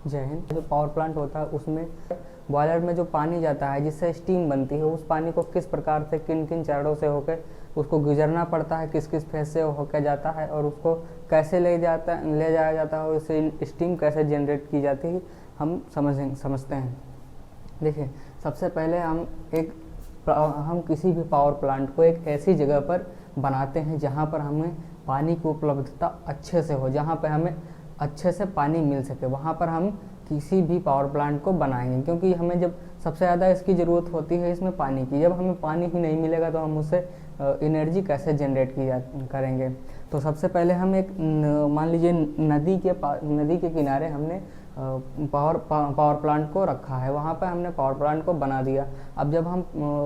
जय हिंद। जो power plant होता है उसमें बॉयलर में जो पानी जाता है जिससे स्टीम बनती है, उस पानी को किस प्रकार से किन किन चरणों से होकर उसको गुजरना पड़ता है, किस किस फेज से होकर जाता है और उसको कैसे ले जाया जाता है और उससे स्टीम कैसे जनरेट की जाती है, हम समझते हैं। देखिए, सबसे पहले हम किसी भी पावर प्लांट को एक ऐसी जगह पर बनाते हैं जहाँ पर हमें पानी की उपलब्धता अच्छे से हो, जहाँ पर हमें अच्छे से पानी मिल सके, वहाँ पर हम किसी भी पावर प्लांट को बनाएंगे। क्योंकि हमें जब सबसे ज़्यादा इसकी ज़रूरत होती है इसमें पानी की, जब हमें पानी ही नहीं मिलेगा तो हम उससे एनर्जी कैसे जनरेट करेंगे। तो सबसे पहले हम एक मान लीजिए नदी के किनारे हमने पावर प्लांट को रखा है, वहाँ पर हमने पावर प्लांट को बना दिया। अब जब हम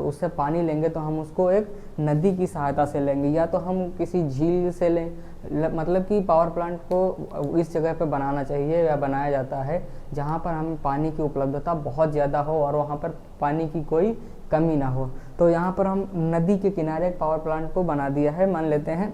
उससे पानी लेंगे तो हम उसको एक नदी की सहायता से लेंगे या तो हम किसी झील से लें। मतलब कि पावर प्लांट को इस जगह पे बनाना चाहिए या बनाया जाता है जहाँ पर हमें पानी की उपलब्धता बहुत ज़्यादा हो और वहाँ पर पानी की कोई कमी ना हो। तो यहाँ पर हम नदी के किनारे एक पावर प्लांट को बना दिया है मान लेते हैं,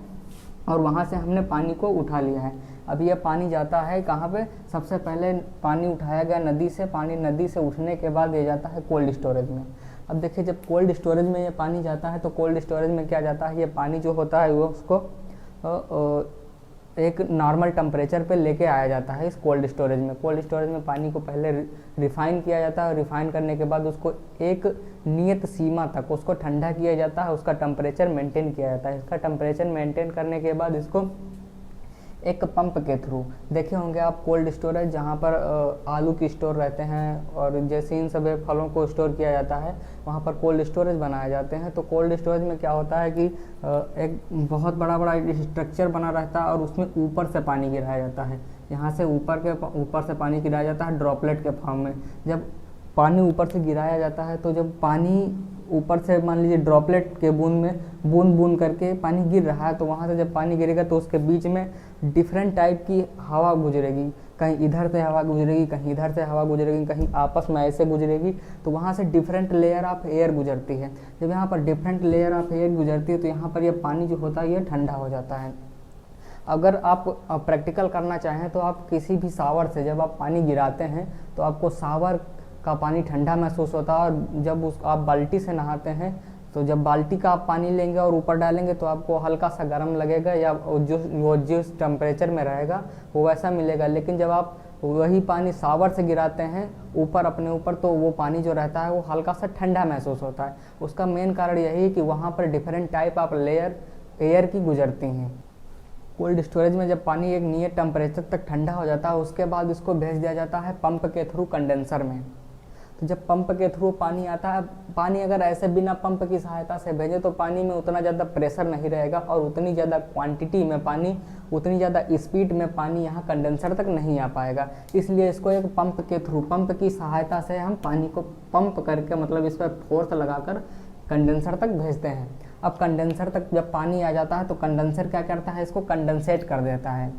और वहाँ से हमने पानी को उठा लिया है। अब यह पानी जाता है कहाँ पे? सबसे पहले पानी उठाया गया नदी से, पानी नदी से उठने के बाद ये जाता है कोल्ड स्टोरेज में। अब देखिए, जब कोल्ड स्टोरेज में ये पानी जाता है तो कोल्ड स्टोरेज में क्या जाता है, ये पानी जो होता है वो उसको एक नॉर्मल टेम्परेचर पे लेके आया जाता है इस कोल्ड स्टोरेज में। कोल्ड स्टोरेज में पानी को पहले रिफ़ाइन किया जाता है और रिफ़ाइन करने के बाद उसको एक नियत सीमा तक उसको ठंडा किया जाता है, उसका टेम्परेचर मेंटेन किया जाता है। इसका टेम्परेचर मेंटेन करने के बाद इसको एक पंप के थ्रू, देखे होंगे आप कोल्ड स्टोरेज जहाँ पर आलू की स्टोर रहते हैं और जैसे इन सब फलों को स्टोर किया जाता है, वहाँ पर कोल्ड स्टोरेज बनाए जाते हैं। तो कोल्ड स्टोरेज में क्या होता है कि एक बहुत बड़ा स्ट्रक्चर बना रहता है और उसमें ऊपर से पानी गिराया जाता है। यहाँ से ऊपर से पानी गिराया जाता है ड्रॉपलेट के फॉर्म में। जब पानी ऊपर से गिराया जाता है तो जब पानी ऊपर से मान लीजिए ड्रॉपलेट के बूंद बूंद करके पानी गिर रहा है, तो वहाँ से जब पानी गिरेगा तो उसके बीच में डिफरेंट टाइप की हवा गुजरेगी। कहीं इधर से हवा गुजरेगी, कहीं इधर से हवा गुजरेगी, कहीं आपस में ऐसे गुजरेगी। तो वहाँ से डिफरेंट लेयर ऑफ एयर गुजरती है। जब यहाँ पर डिफरेंट लेयर ऑफ एयर गुजरती है तो यहाँ पर यह पानी जो होता है ये ठंडा हो जाता है। अगर आप प्रैक्टिकल करना चाहें तो आप किसी भी शावर से जब आप पानी गिराते हैं तो आपको शावर का पानी ठंडा महसूस होता है, और जब आप बाल्टी से नहाते हैं तो जब बाल्टी का आप पानी लेंगे और ऊपर डालेंगे तो आपको हल्का सा गर्म लगेगा, या वो जिस टेम्परेचर में रहेगा वो वैसा मिलेगा। लेकिन जब आप वही पानी शावर से गिराते हैं ऊपर अपने ऊपर, तो वो पानी जो रहता है वो हल्का सा ठंडा महसूस होता है। उसका मेन कारण यही है कि वहाँ पर different type of layer air की गुजरती हैं। कोल्ड स्टोरेज में जब पानी एक नियत टेम्परेचर तक ठंडा हो जाता है उसके बाद इसको भेज दिया जाता है पंप के थ्रू कंडेंसर में। तो जब पंप के थ्रू पानी आता है, पानी अगर ऐसे बिना पंप की सहायता से भेजे तो पानी में उतना ज़्यादा प्रेशर नहीं रहेगा और उतनी ज़्यादा क्वांटिटी में पानी, उतनी ज़्यादा स्पीड में पानी यहाँ कंडेंसर तक नहीं आ पाएगा। इसलिए इसको एक पंप के थ्रू, पंप की सहायता से हम पानी को पंप करके, मतलब इस पर फोर्स लगाकर कंडेंसर तक भेजते हैं। अब कंडेंसर तक जब पानी आ जाता है तो कंडेंसर क्या करता है, इसको कंडेंसेट कर देता है।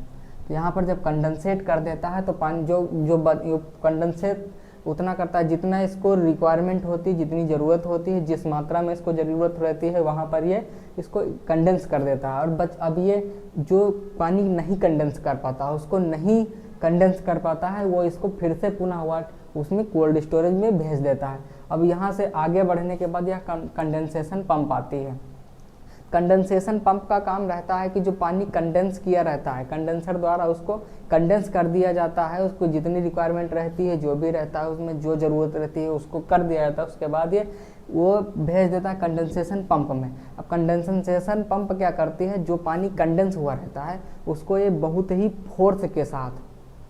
तो यहाँ पर जब कंडेंसेट कर देता है तो पानी जो कंडेंसेट उतना करता है जितना इसको रिक्वायरमेंट होती है, जितनी ज़रूरत होती है, जिस मात्रा में इसको ज़रूरत रहती है वहाँ पर ये इसको कंडेंस कर देता है। और अब ये जो पानी नहीं कंडेंस कर पाता, उसको नहीं कंडेंस कर पाता है, वो इसको फिर से पुनः उसमें कोल्ड स्टोरेज में भेज देता है। अब यहाँ से आगे बढ़ने के बाद यह कंडेंसेशन पंप आती है। कंडेंसेशन पंप का काम रहता है कि जो पानी कंडेंस किया रहता है कंडेंसर द्वारा उसको कंडेंस कर दिया जाता है, उसको जितनी रिक्वायरमेंट रहती है, जो भी रहता है उसमें जो ज़रूरत रहती है उसको कर दिया जाता है। उसके बाद ये वो भेज देता है कंडेंसेशन पंप में। अब कंडेंसेशन पंप क्या करती है, जो पानी कंडेंस हुआ रहता है उसको ये बहुत ही फोर्स के साथ,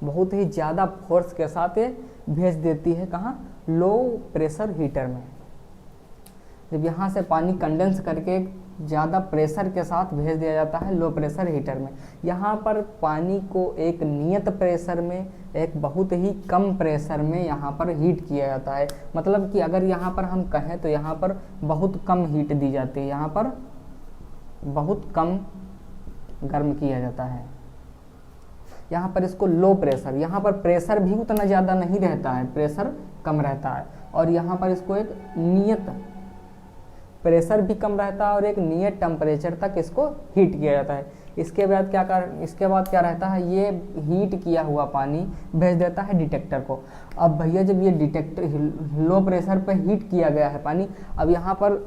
बहुत ही ज़्यादा फोर्स के साथ ये भेज देती है कहाँ, लो प्रेशर हीटर में। जब यहाँ से पानी कंडेंस करके ज़्यादा प्रेशर के साथ भेज दिया जाता है लो प्रेशर हीटर में। यहाँ पर पानी को एक नियत प्रेशर में, एक बहुत ही कम प्रेशर में यहाँ पर हीट किया जाता है। मतलब कि अगर यहाँ पर हम कहें तो यहाँ पर बहुत कम हीट दी जाती है, यहाँ पर बहुत कम गर्म किया जाता है। यहाँ पर इसको लो प्रेशर, यहाँ पर प्रेशर भी उतना ज़्यादा नहीं रहता है, प्रेशर कम रहता है। और यहाँ पर इसको एक नियत प्रेशर भी कम रहता है और एक नियत टेम्परेचर तक इसको हीट किया जाता है। इसके बाद क्या रहता है, ये हीट किया हुआ पानी भेज देता है डिटेक्टर को। अब भैया जब ये डिटेक्टर लो प्रेशर पे हीट किया गया है पानी, अब यहाँ पर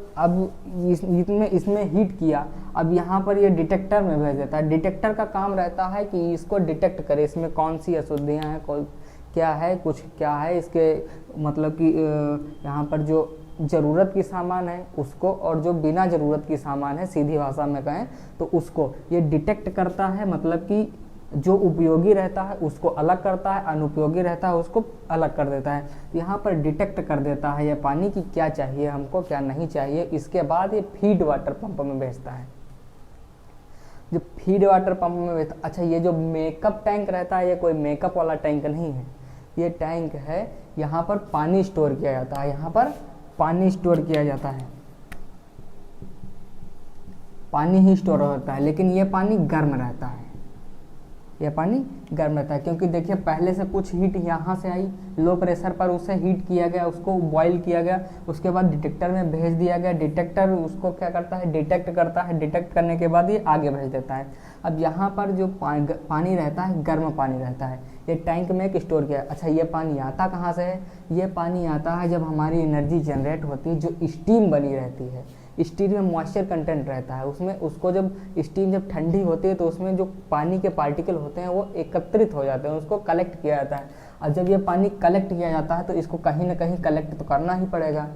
इसमें हीट किया, अब यहाँ पर ये डिटेक्टर में भेज देता है। डिटेक्टर का काम रहता है कि इसको डिटेक्ट करे इसमें कौन सी अशुद्धियाँ हैं, क्या है, कुछ क्या है, इसके मतलब कि यहाँ पर जो ज़रूरत की सामान है उसको, और जो बिना ज़रूरत की सामान है सीधी भाषा में कहें तो उसको ये डिटेक्ट करता है। मतलब कि जो उपयोगी रहता है उसको अलग करता है, अनुपयोगी रहता है उसको अलग कर देता है। यहाँ पर डिटेक्ट कर देता है ये पानी की क्या चाहिए हमको, क्या नहीं चाहिए। इसके बाद ये फीड वाटर पंप में भेजता है। जो फीड वाटर पंप में भेजता, अच्छा ये जो मेकअप टैंक रहता है ये कोई मेकअप वाला टैंक नहीं है, ये टैंक है यहाँ पर पानी स्टोर किया जाता है, यहाँ पर पानी स्टोर किया जाता है, पानी ही स्टोर होता है। लेकिन ये पानी गर्म रहता है, ये पानी गर्म रहता है क्योंकि देखिए पहले से कुछ हीट यहाँ से आई, लो प्रेशर पर उसे हीट किया गया, उसको बॉईल किया गया, उसके बाद डिटेक्टर में भेज दिया गया। डिटेक्टर उसको क्या करता है, डिटेक्ट करता है, डिटेक्ट करने के बाद ये आगे भेज देता है। अब यहाँ पर जो पानी रहता है गर्म पानी रहता है, ये टैंक में एक स्टोर किया। अच्छा ये पानी आता कहाँ से है, ये पानी आता है जब हमारी एनर्जी जनरेट होती है, जो स्टीम बनी रहती है, स्टीम में मॉइस्चर कंटेंट रहता है उसमें, उसको जब स्टीम जब ठंडी होती है तो उसमें जो पानी के पार्टिकल होते हैं वो एकत्रित हो जाते हैं, उसको कलेक्ट किया जाता है। और जब ये पानी कलेक्ट किया जाता है तो इसको कहीं ना कहीं कलेक्ट तो करना ही पड़ेगा,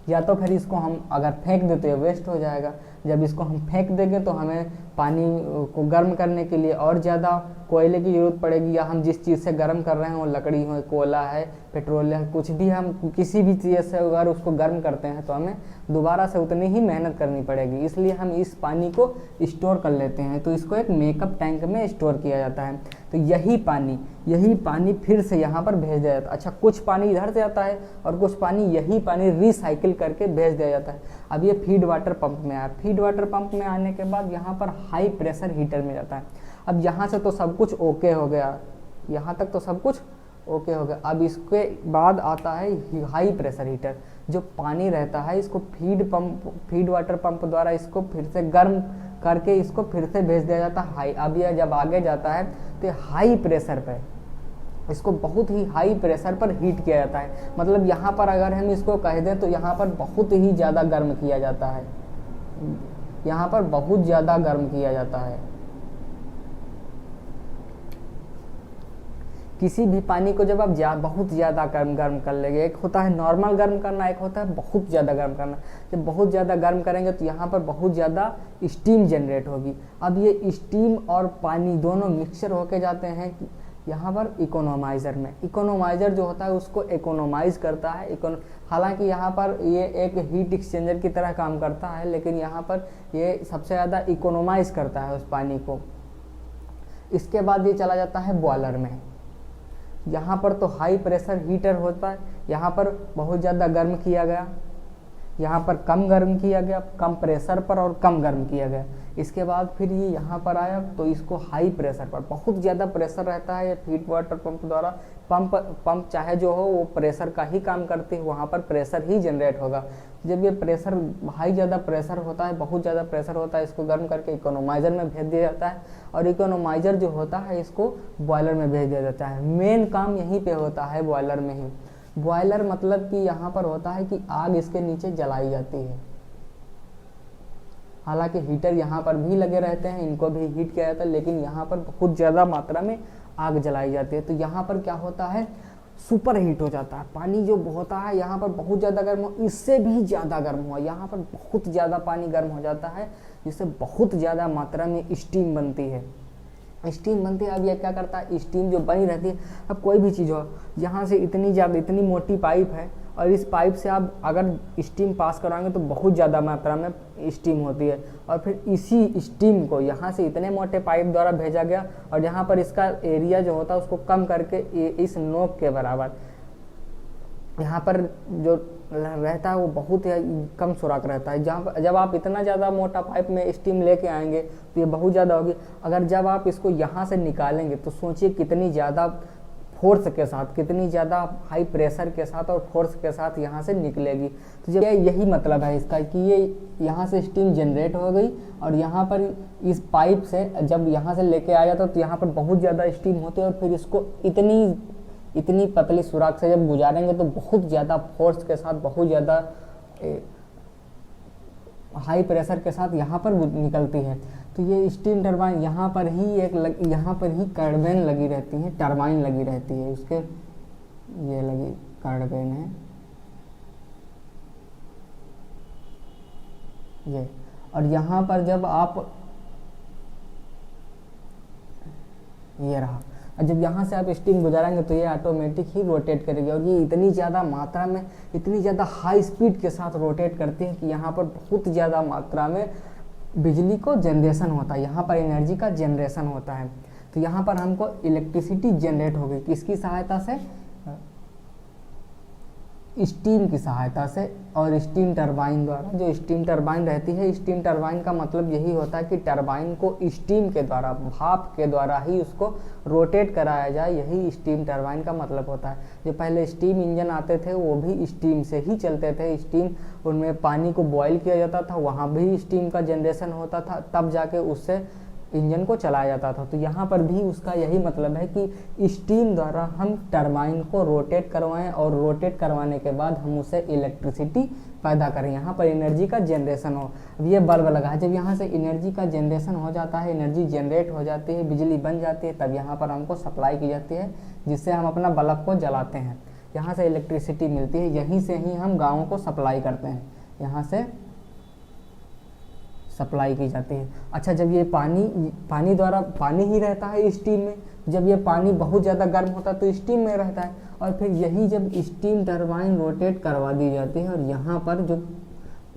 या तो फिर इसको हम अगर फेंक दें तो ये वेस्ट हो जाएगा। जब इसको हम फेंक देंगे तो हमें पानी को गर्म करने के लिए और ज़्यादा कोयले की ज़रूरत पड़ेगी, या हम जिस चीज़ से गर्म कर रहे हैं वो लकड़ी हो, कोयला है, पेट्रोल है, कुछ भी हम किसी भी चीज़ से अगर उसको गर्म करते हैं तो हमें दोबारा से उतनी ही मेहनत करनी पड़ेगी। इसलिए हम इस पानी को स्टोर कर लेते हैं, तो इसको एक मेकअप टैंक में स्टोर किया जाता है। तो यही पानी फिर से यहाँ पर भेज दिया जाता है। अच्छा कुछ पानी इधर से आता है और कुछ पानी यही पानी रिसाइकिल करके भेज दिया जाता है। अब ये फीड वाटर पंप में आया, फीड वाटर पंप में आने के बाद यहाँ पर हाई प्रेशर हीटर में जाता है। अब यहाँ से तो सब कुछ ओके हो गया, यहाँ तक तो सब कुछ ओके हो गया। अब इसके बाद आता है हाई प्रेशर हीटर, जो पानी रहता है इसको फीड वाटर पंप द्वारा इसको फिर से गर्म करके इसको फिर से भेज दिया जाता है हाई। अब यह जब आगे जाता है तो हाई प्रेशर पे इसको बहुत ही हाई प्रेशर पर हीट किया जाता है। मतलब यहाँ पर अगर हम इसको कह दें तो यहाँ पर बहुत ही ज़्यादा गर्म किया जाता है, यहाँ पर बहुत ज़्यादा गर्म किया जाता है। किसी भी पानी को जब आप बहुत ज़्यादा गर्म कर लेंगे, एक होता है नॉर्मल गर्म करना, एक होता है बहुत ज़्यादा गर्म करना। जब बहुत ज़्यादा गर्म करेंगे तो यहाँ पर बहुत ज़्यादा स्टीम जनरेट होगी। अब ये स्टीम और पानी दोनों मिक्सचर होके जाते हैं यहाँ पर इकोनोमाइज़र में। इकोनोमाइज़र जो होता है उसको इकोनोमाइज़ करता है। हालांकि यहाँ पर ये एक हीट एक्सचेंजर की तरह काम करता है, लेकिन यहाँ पर ये सबसे ज़्यादा इकोनोमाइज़ करता है उस पानी को। इसके बाद ये चला जाता है बॉयलर में। यहाँ पर तो हाई प्रेशर हीटर होता है, यहाँ पर बहुत ज़्यादा गर्म किया गया, यहाँ पर कम गर्म किया गया, कम प्रेशर पर और कम गर्म किया गया। इसके बाद फिर ये यहाँ पर आया तो इसको हाई प्रेशर पर, बहुत ज़्यादा प्रेशर रहता है। ये फीड वाटर पंप द्वारा पंप चाहे जो हो वो प्रेशर का ही काम करती है, वहाँ पर प्रेशर ही जनरेट होगा। जब ये प्रेशर हाई ज़्यादा प्रेशर होता है, बहुत ज़्यादा प्रेशर होता है, इसको गर्म करके इकोनोमाइज़र में भेज दिया जाता है, और इकोनोमाइज़र जो होता है इसको बॉयलर में भेज दिया जाता है। मेन काम यहीं पे होता है बॉयलर में ही। बॉयलर मतलब कि यहाँ पर होता है कि आग इसके नीचे जलाई जाती है। हालांकि हीटर यहाँ पर भी लगे रहते हैं, इनको भी हीट किया जाता है, लेकिन यहाँ पर बहुत ज़्यादा मात्रा में आग जलाई जाती है। तो यहाँ पर क्या होता है, सुपर हीट हो जाता है पानी। जो होता है यहाँ पर बहुत ज़्यादा गर्म हो, इससे भी ज़्यादा गर्म हुआ, यहाँ पर बहुत ज़्यादा पानी गर्म हो जाता है, जिससे बहुत ज़्यादा मात्रा में स्टीम बनती है। स्टीम बनती है। अब यह क्या करता है, स्टीम जो बनी रहती है, अब कोई भी चीज़ हो, यहाँ से इतनी मोटी पाइप है और इस पाइप से आप अगर स्टीम पास कराएंगे तो बहुत ज़्यादा मात्रा में स्टीम होती है, और फिर इसी स्टीम को यहाँ से इतने मोटे पाइप द्वारा भेजा गया, और यहाँ पर इसका एरिया जो होता है उसको कम करके इस नोक के बराबर यहाँ पर जो रहता है वो बहुत ही कम सुराख रहता है। जहाँ पर जब आप इतना ज़्यादा मोटा पाइप में स्टीम लेके आएंगे तो ये बहुत ज़्यादा होगी। अगर जब आप इसको यहाँ से निकालेंगे तो सोचिए कितनी ज़्यादा फोर्स के साथ, कितनी ज़्यादा हाई प्रेशर के साथ और फोर्स के साथ यहाँ से निकलेगी। तो जब यही मतलब है इसका कि ये यहाँ से स्टीम जनरेट हो गई और यहाँ पर इस पाइप से जब यहाँ से लेके आया तो यहाँ पर बहुत ज़्यादा स्टीम होती है और फिर इसको इतनी पतली सुराख से जब गुजारेंगे तो बहुत ज़्यादा फोर्स के साथ, बहुत ज़्यादा हाई प्रेशर के साथ यहाँ पर निकलती है। तो ये स्टीम टरबाइन यहाँ पर ही यहाँ पर ही टरबाइन लगी रहती है, टरबाइन लगी रहती है उसके, ये लगी टरबाइन है ये। और यहाँ पर जब आप ये रहा, और जब यहाँ से आप स्टीम गुजारेंगे तो ये ऑटोमेटिक ही रोटेट करेगी और ये इतनी ज़्यादा मात्रा में, इतनी ज़्यादा हाई स्पीड के साथ रोटेट करती है कि यहाँ पर बहुत ज़्यादा मात्रा में बिजली को जनरेशन होता है, यहाँ पर एनर्जी का जनरेशन होता है। तो यहाँ पर हमको इलेक्ट्रिसिटी जनरेट होगी किसकी सहायता से, स्टीम की सहायता से और स्टीम टरबाइन द्वारा। जो स्टीम टरबाइन रहती है, स्टीम टरबाइन का मतलब यही होता है कि टरबाइन को स्टीम के द्वारा, भाप के द्वारा ही उसको रोटेट कराया जाए, यही स्टीम टरबाइन का मतलब होता है। जो पहले स्टीम इंजन आते थे वो भी स्टीम से ही चलते थे, स्टीम, उनमें पानी को बॉयल किया जाता था, वहाँ भी स्टीम का जनरेशन होता था, तब जाके उससे इंजन को चलाया जाता था। तो यहाँ पर भी उसका यही मतलब है कि स्टीम द्वारा हम टरबाइन को रोटेट करवाएं और रोटेट करवाने के बाद हम उसे इलेक्ट्रिसिटी पैदा करें, यहाँ पर एनर्जी का जनरेशन हो। अब ये बल्ब लगा है, जब यहाँ से एनर्जी का जनरेशन हो जाता है, एनर्जी जनरेट हो जाती है, बिजली बन जाती है, तब यहाँ पर हमको सप्लाई की जाती है जिससे हम अपना बल्ब को जलाते हैं। यहाँ से इलेक्ट्रिसिटी मिलती है, यहीं से ही हम गाँवों को सप्लाई करते हैं, यहाँ से सप्लाई की जाती है। अच्छा, जब ये पानी द्वारा, पानी ही रहता है स्टीम में, जब ये पानी बहुत ज़्यादा गर्म होता है तो स्टीम में रहता है और फिर यही जब स्टीम टरबाइन रोटेट करवा दी जाती है और यहाँ पर जो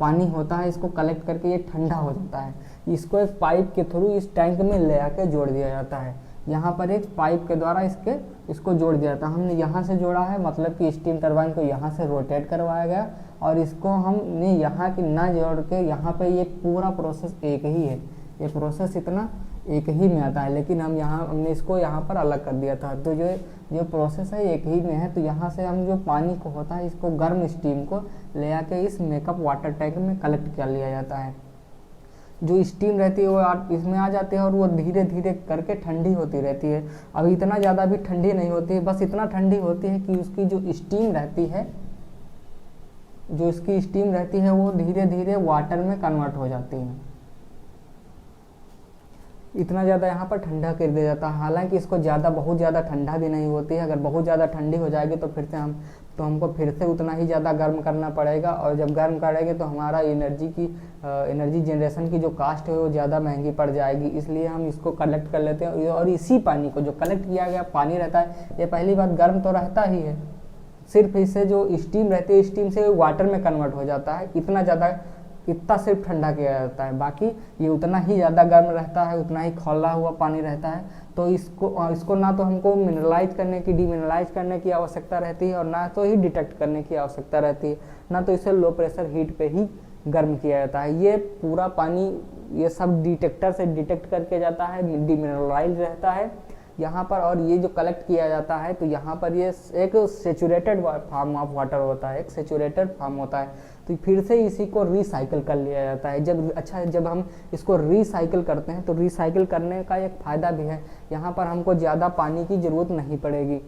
पानी होता है इसको कलेक्ट करके ये ठंडा हो जाता है, इसको एक पाइप के थ्रू इस टैंक में ले आके जोड़ दिया जाता है। यहाँ पर एक पाइप के द्वारा इसको जोड़ दिया जाता है, हमने यहाँ से जोड़ा है, मतलब कि स्टीम टरबाइन को यहाँ से रोटेट करवाया गया और इसको हमने यहाँ की ना जोड़ के, यहाँ पे ये पूरा प्रोसेस एक ही है, ये प्रोसेस इतना एक ही में आता है, लेकिन हमने इसको यहाँ पर अलग कर दिया था। तो जो प्रोसेस है एक ही में है। तो यहाँ से हम जो पानी को होता है इसको गर्म स्टीम को ले आके इस मेकअप वाटर टैंक में कलेक्ट कर लिया जाता है। जो स्टीम रहती है वो इसमें आ जाती है और वो धीरे धीरे करके ठंडी होती रहती है। अभी इतना ज़्यादा भी ठंडी नहीं होती है, बस इतना ठंडी होती है कि उसकी जो स्टीम रहती है, जो इसकी स्टीम रहती है वो धीरे धीरे वाटर में कन्वर्ट हो जाती है। इतना ज़्यादा यहाँ पर ठंडा कर दिया जाता है। हालांकि इसको बहुत ज़्यादा ठंडा भी नहीं होती है, अगर बहुत ज़्यादा ठंडी हो जाएगी तो हमको फिर से उतना ही ज़्यादा गर्म करना पड़ेगा और जब गर्म करेंगे तो हमारा एनर्जी जनरेशन की जो कास्ट है वो ज़्यादा महंगी पड़ जाएगी। इसलिए हम इसको कलेक्ट कर लेते हैं और इसी पानी को, जो कलेक्ट किया गया पानी रहता है, ये पहली बात गर्म तो रहता ही है, सिर्फ इससे जो स्टीम रहती है स्टीम से वाटर में कन्वर्ट हो जाता है। इतना सिर्फ ठंडा किया जाता है, बाकी ये उतना ही ज़्यादा गर्म रहता है, उतना ही खौला हुआ पानी रहता है। तो इसको ना तो हमको मिनरलाइज करने की, डीमिनरलाइज करने की आवश्यकता रहती है और ना तो ही डिटेक्ट करने की आवश्यकता रहती है, ना तो इसे लो प्रेशर हीट पे ही गर्म किया जाता है। ये पूरा पानी ये सब डिटेक्टर से डिटेक्ट करके जाता है, डीमिनरलाइज रहता है यहाँ पर, और ये जो कलेक्ट किया जाता है तो यहाँ पर ये एक सेचुरेटेड फॉर्म ऑफ वाटर होता है, एक सेचुरेटेड फॉर्म होता है। तो फिर से इसी को रिसाइकिल कर लिया जाता है। जब हम इसको रिसाइकिल करते हैं तो रिसाइकिल करने का एक फ़ायदा भी है, यहाँ पर हमको ज़्यादा पानी की ज़रूरत नहीं पड़ेगी।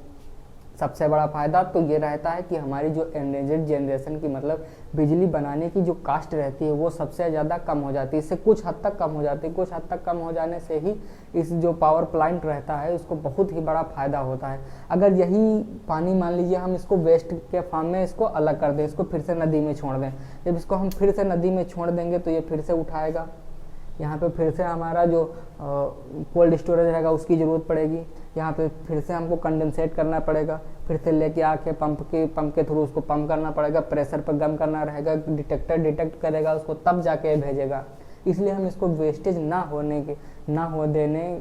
सबसे बड़ा फ़ायदा तो ये रहता है कि हमारी जो एनर्जी जनरेशन की, मतलब बिजली बनाने की जो कास्ट रहती है वो सबसे ज़्यादा कम हो जाती है, इससे कुछ हद तक कम हो जाती है। कुछ हद तक कम हो जाने से ही इस जो पावर प्लांट रहता है उसको बहुत ही बड़ा फ़ायदा होता है। अगर यही पानी मान लीजिए हम इसको वेस्ट के फॉर्म में इसको अलग कर दें, इसको फिर से नदी में छोड़ दें, जब इसको हम फिर से नदी में छोड़ देंगे तो ये फिर से उठाएगा, यहाँ पे फिर से हमारा जो कोल्ड स्टोरेज रहेगा उसकी ज़रूरत पड़ेगी, यहाँ पे फिर से हमको कंडेंसेट करना पड़ेगा, फिर से लेके आके पंप के थ्रू उसको पंप करना पड़ेगा, प्रेशर पर गर्म करना रहेगा, डिटेक्टर डिटेक्ट करेगा उसको, तब जाके भेजेगा। इसलिए हम इसको वेस्टेज ना हो देने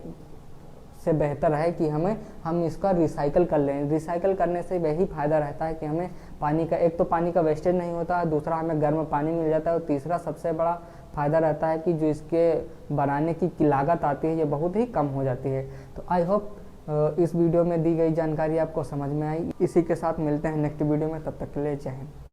से बेहतर है कि हम इसका रिसाइकल कर लें। रिसाइकल करने से यही फ़ायदा रहता है कि हमें पानी का, एक तो पानी का वेस्टेज नहीं होता है, दूसरा हमें गर्म पानी मिल जाता है और तीसरा सबसे बड़ा फ़ायदा रहता है कि जो इसके बनाने की लागत आती है ये बहुत ही कम हो जाती है। तो आई होप इस वीडियो में दी गई जानकारी आपको समझ में आई। इसी के साथ मिलते हैं नेक्स्ट वीडियो में, तब तक के लिए जय हिंद।